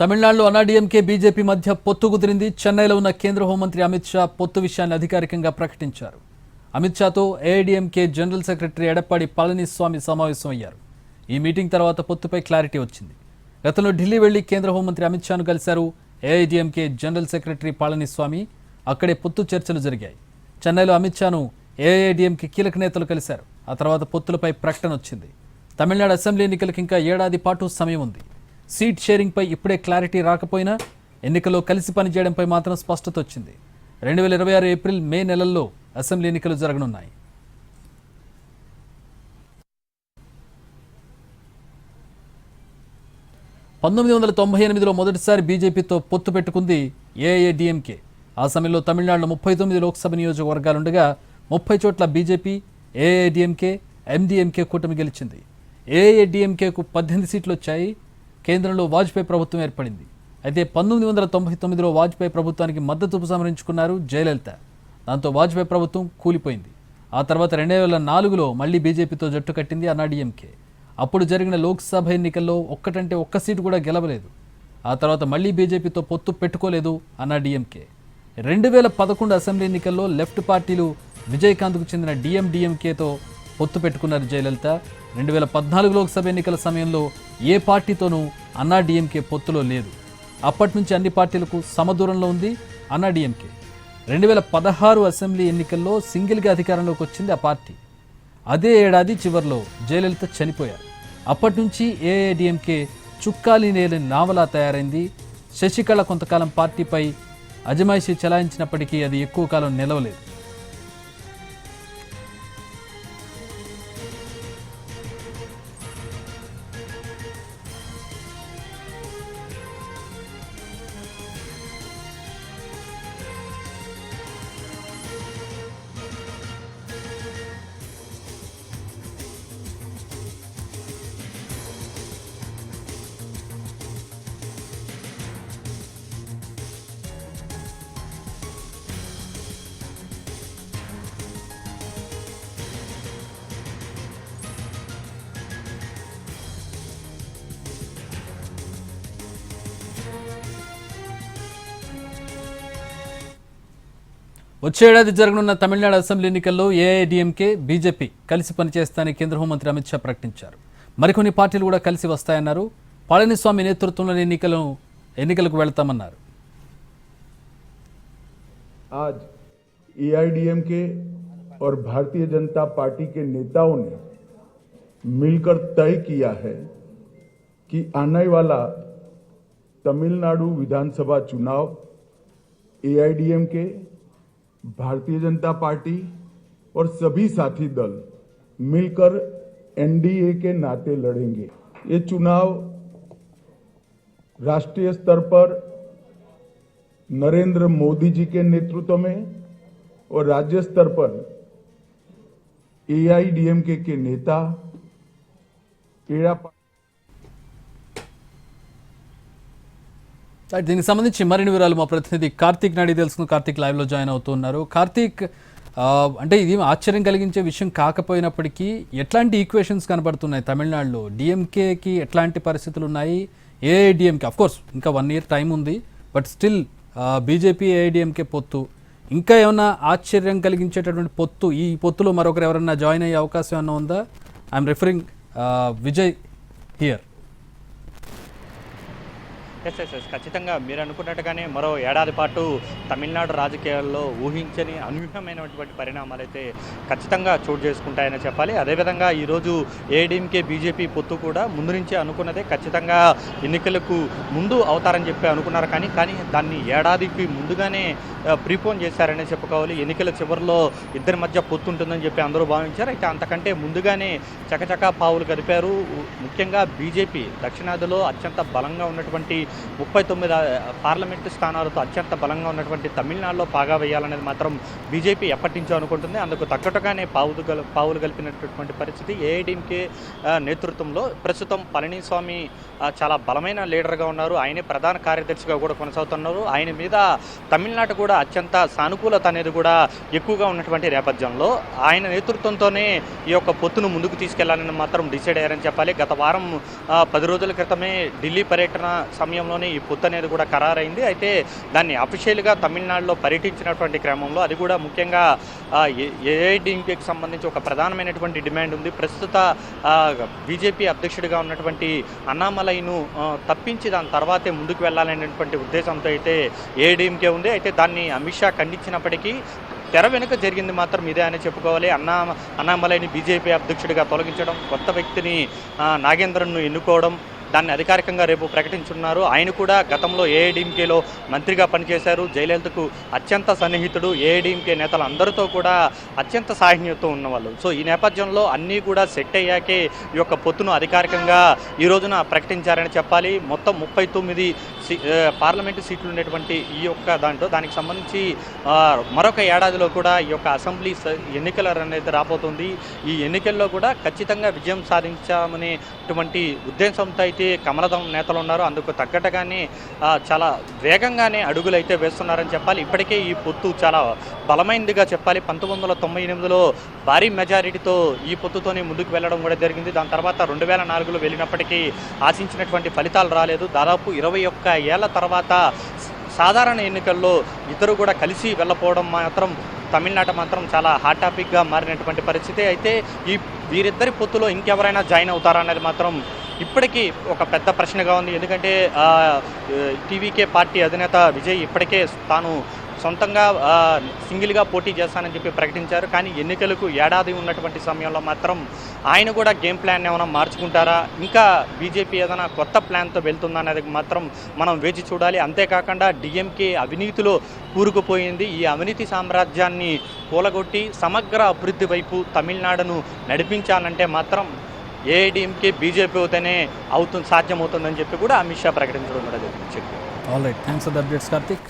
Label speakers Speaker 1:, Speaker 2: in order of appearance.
Speaker 1: తమిళనాడులో అన్నాడీఎంకే బీజేపీ మధ్య పొత్తు కుదిరింది. చెన్నైలో ఉన్న కేంద్ర హోంమంత్రి అమిత్ షా పొత్తు విషయాన్ని అధికారికంగా ప్రకటించారు. అమిత్ షాతో ఏఐడీఎంకే జనరల్ సెక్రటరీ ఎడప్పాడి పళనిస్వామి సమావేశమయ్యారు. ఈ మీటింగ్ తర్వాత పొత్తుపై క్లారిటీ వచ్చింది. గతంలో ఢిల్లీ వెళ్లి కేంద్ర హోంమంత్రి అమిత్ షాను కలిశారు ఏఐడీఎంకే జనరల్ సెక్రటరీ పళనిస్వామి. అక్కడే పొత్తు చర్చలు జరిగాయి. చెన్నైలో అమిత్ షాను ఏఐడీఎంకే కీలక నేతలు కలిశారు. ఆ తర్వాత పొత్తులపై ప్రకటన వచ్చింది. తమిళనాడు అసెంబ్లీ ఎన్నికలకు ఇంకా ఏడాది పాటు సమయం ఉంది. సీట్ షేరింగ్పై ఇప్పుడే క్లారిటీ రాకపోయినా ఎన్నికల్లో కలిసి పనిచేయడంపై మాత్రం స్పష్టత వచ్చింది. 2026 ఏప్రిల్ మే నెలల్లో అసెంబ్లీ ఎన్నికలు జరగనున్నాయి. లో మొదటిసారి బీజేపీతో పొత్తు పెట్టుకుంది ఏఐడీఎంకే. ఆ సమయంలో తమిళనాడులో 39 లోక్సభ నియోజకవర్గాలుండగా 30 చోట్ల బీజేపీ, ఏఐడీఎంకే, ఎండీఎంకే కూటమి గెలిచింది. ఏఐడీఎంకేకు 18 సీట్లు వచ్చాయి. కేంద్రంలో వాజ్పేయి ప్రభుత్వం ఏర్పడింది. అయితే 1999లో వాజ్పేయి ప్రభుత్వానికి మద్దతు ఉపసంహరించుకున్నారు జయలలిత. దాంతో వాజ్పేయి ప్రభుత్వం కూలిపోయింది. ఆ తర్వాత 2004లో మళ్లీ బీజేపీతో జట్టు కట్టింది అన్నాడీఎంకే. అప్పుడు జరిగిన లోక్సభ ఎన్నికల్లో ఒక్క సీటు కూడా గెలవలేదు. ఆ తర్వాత మళ్లీ బీజేపీతో పొత్తు పెట్టుకోలేదు అన్నాడీఎంకే. 2011 అసెంబ్లీ ఎన్నికల్లో లెఫ్ట్ పార్టీలు విజయకాంత్కు చెందిన డిఎంకేతో పొత్తు పెట్టుకున్నారు జయలలిత. 2014 లోక్సభ ఎన్నికల సమయంలో ఏ పార్టీతోనూ అన్నాడీఎంకే పొత్తులో లేదు. అప్పటి నుంచి అన్ని పార్టీలకు సమదూరంలో ఉంది అన్నాడీఎంకే. 2016 అసెంబ్లీ ఎన్నికల్లో సింగిల్గా అధికారంలోకి వచ్చింది ఆ పార్టీ. అదే ఏడాది చివరిలో జయలలిత చనిపోయారు. అప్పటి నుంచి ఏఐడీఎంకే చుక్కాలి నేలని నావలా తయారైంది. శశికళ కొంతకాలం పార్టీపై అజమాయిషీ చెలాయించినప్పటికీ అది ఎక్కువ కాలం నిలవలేదు. వచ్చే ఏడాది జరగనున్న తమిళనాడు అసెంబ్లీ ఎన్నికల్లో ఏఐడీఎంకే, బీజేపీ కలిసి పనిచేస్తానని కేంద్ర హోంమంత్రి అమిత్ షా ప్రకటించారు. మరికొన్ని పార్టీలు కూడా కలిసి వస్తాయన్నారు. పళనిస్వామి నేతృత్వంలోని ఎన్నికలకు వెళ్తామన్నారు.
Speaker 2: आज एआईडीएमके और भारतीय जनता पार्टी के नेताओं ने मिलकर तय किया है कि आने वाला तमिलनाडु विधानसभा चुनाव एआईडीएमके, भारतीय जनता पार्टी और सभी साथी दल मिलकर एनडीए के नाते लड़ेंगे। ये चुनाव राष्ट्रीय स्तर पर नरेंद्र मोदी जी के नेतृत्व में और राज्य स्तर पर एआईडीएमके के नेता
Speaker 1: దీనికి సంబంధించి మరిన్ని వివరాలు మా ప్రతినిధి కార్తీక్ నాయుడు తెలుసుకుని కార్తీక్ లైవ్లో జాయిన్ అవుతున్నారు. కార్తీక్, అంటే ఇది ఆశ్చర్యం కలిగించే విషయం కాకపోయినప్పటికీ ఎట్లాంటి ఈక్వేషన్స్ కనబడుతున్నాయి తమిళనాడులో? డిఎంకేకి ఎట్లాంటి పరిస్థితులు ఉన్నాయి? ఏఐడీఎంకే అఫ్కోర్స్ ఇంకా 1 year టైం ఉంది, బట్ స్టిల్ బీజేపీ ఏఐడీఎంకే పొత్తు ఇంకా ఏమన్నా ఆశ్చర్యం కలిగించేటటువంటి పొత్తు, ఈ పొత్తులో మరొకరు ఎవరన్నా జాయిన్ అయ్యే అవకాశం ఏమన్నా ఉందా? I'm referring Vijay here.
Speaker 3: Yes ఖచ్చితంగా మీరు అనుకున్నట్టుగానే మరో ఏడాది పాటు తమిళనాడు రాజకీయాల్లో ఊహించని అనూహ్యమైనటువంటి పరిణామాలు అయితే ఖచ్చితంగా చోటు చేసుకుంటాయని చెప్పాలి. అదేవిధంగా ఈరోజు ఏఐడీఎంకే బీజేపీ పొత్తు కూడా ముందు నుంచే అనుకున్నదే. ఖచ్చితంగా ఎన్నికలకు ముందు అవుతారని చెప్పి అనుకున్నారు, కానీ దాన్ని ఏడాదికి ముందుగానే ప్రీపోన్ చేశారనే చెప్పుకోవాలి. ఎన్నికల చివరిలో ఇద్దరి మధ్య పొత్తు ఉంటుందని చెప్పి అందరూ భావించారు. అయితే అంతకంటే ముందుగానే చకచకా పావులు కదిపారు. ముఖ్యంగా బీజేపీ దక్షిణాదిలో అత్యంత బలంగా ఉన్నటువంటి 39 పార్లమెంటు స్థానాలతో అత్యంత బలంగా ఉన్నటువంటి తమిళనాడులో పాగా వేయాలనేది మాత్రం బీజేపీ ఎప్పటి నుంచో అనుకుంటుంది. అందుకు తగ్గట్టుగానే పావులు కలిపినటువంటి పరిస్థితి. ఏఐడీఎంకే నేతృత్వంలో ప్రస్తుతం పళనిస్వామి చాలా బలమైన లీడర్గా ఉన్నారు. ఆయనే ప్రధాన కార్యదర్శిగా కూడా కొనసాగుతున్నారు. ఆయన మీద తమిళనాడు కూడా అత్యంత సానుకూలత అనేది కూడా ఎక్కువగా ఉన్నటువంటి నేపథ్యంలో ఆయన నేతృత్వంతోనే ఈ యొక్క పొత్తును ముందుకు తీసుకెళ్లాలని మాత్రం డిసైడ్ అయ్యారని చెప్పాలి. గత వారం 10 రోజుల క్రితమే ఢిల్లీ పర్యటన సమయం సమయంలోనే ఈ పొత్తు అనేది కూడా ఖరారైంది. అయితే దాన్ని అఫీషియల్గా తమిళనాడులో పర్యటించినటువంటి క్రమంలో అది కూడా ముఖ్యంగా ఏఐడిఎంకేకి సంబంధించి ఒక ప్రధానమైనటువంటి డిమాండ్ ఉంది. ప్రస్తుత బీజేపీ అధ్యక్షుడిగా ఉన్నటువంటి అన్నామలైను తప్పించి దాని తర్వాతే ముందుకు వెళ్ళాలనేటువంటి ఉద్దేశంతో అయితే ఏఐడిఎంకే ఉంది. అయితే దాన్ని అమిత్ షా ఖండించినప్పటికీ తెర వెనుక జరిగింది మాత్రం ఇదే అని చెప్పుకోవాలి. అన్నామలైని బీజేపీ అధ్యక్షుడిగా తొలగించడం, కొత్త వ్యక్తిని నాగేంద్రన్ను ఎన్నుకోవడం, దాన్ని అధికారికంగా రేపు ప్రకటించున్నారు. ఆయన కూడా గతంలో ఏఐడిఎంకేలో మంత్రిగా పనిచేశారు. జయలలితకు అత్యంత సన్నిహితుడు. ఏఐడిఎంకే నేతలు అందరితో కూడా అత్యంత సాహిత్యంతో ఉన్నవాళ్ళు. సో ఈ నేపథ్యంలో అన్నీ కూడా సెట్ అయ్యాకే ఈ యొక్క పొత్తును అధికారికంగా ఈ రోజున ప్రకటించారని చెప్పాలి. మొత్తం 39 పార్లమెంటు సీట్లు ఉండేటువంటి ఈ యొక్క దానికి సంబంధించి మరొక ఏడాదిలో కూడా ఈ యొక్క అసెంబ్లీ ఎన్నికల అనేది రాబోతుంది. ఈ ఎన్నికల్లో కూడా ఖచ్చితంగా విజయం సాధించామనేటువంటి ఉద్దేశంతో అయితే కమలదళం నేతలు ఉన్నారు. అందుకు తగ్గట్టుగానే చాలా వేగంగానే అడుగులు అయితే వేస్తున్నారని చెప్పాలి. ఇప్పటికే ఈ పొత్తు చాలా బలమైనదిగా చెప్పాలి. 1998లో భారీ మెజారిటీతో ఈ పొత్తుతోనే ముందుకు వెళ్ళడం కూడా జరిగింది. దాని తర్వాత 2004లో వెళ్ళినప్పటికీ ఆశించినటువంటి ఫలితాలు రాలేదు. దాదాపు 21 ఏళ్ల తర్వాత సాధారణ ఎన్నికల్లో ఇద్దరు కూడా కలిసి వెళ్ళపోవడం మాత్రం తమిళనాడు మాత్రం చాలా హాట్ టాపిక్గా మారినటువంటి పరిస్థితి. అయితే వీరిద్దరి పొత్తులో ఇంకెవరైనా జాయిన్ అవుతారా అనేది మాత్రం ఇప్పటికీ ఒక పెద్ద ప్రశ్నగా ఉంది. ఎందుకంటే టీవీకే పార్టీ అధినేత విజయ్ ఇప్పటికే తాను సొంతంగా సింగిల్గా పోటీ చేస్తానని చెప్పి ప్రకటించారు. కానీ ఎన్నికలకు ఏడాది ఉన్నటువంటి సమయంలో మాత్రం ఆయన కూడా గేమ్ ప్లాన్ ఏమైనా మార్చుకుంటారా, ఇంకా బీజేపీ ఏదైనా కొత్త ప్లాన్తో వెళ్తుందా అనేది మాత్రం మనం వేచి చూడాలి. అంతేకాకుండా డిఎంకే అవినీతిలో కూరుకుపోయింది. ఈ అవినీతి సామ్రాజ్యాన్ని కూలగొట్టి సమగ్ర అభివృద్ధి వైపు తమిళనాడును నడిపించాలంటే మాత్రం ఏఐడిఎంకే బీజేపీ అవుతేనే సాధ్యమవుతుందని చెప్పి కూడా అమిత్ షా ప్రకటించడం కూడా జరిగింది.
Speaker 1: All right, thanks for the updates Karthik.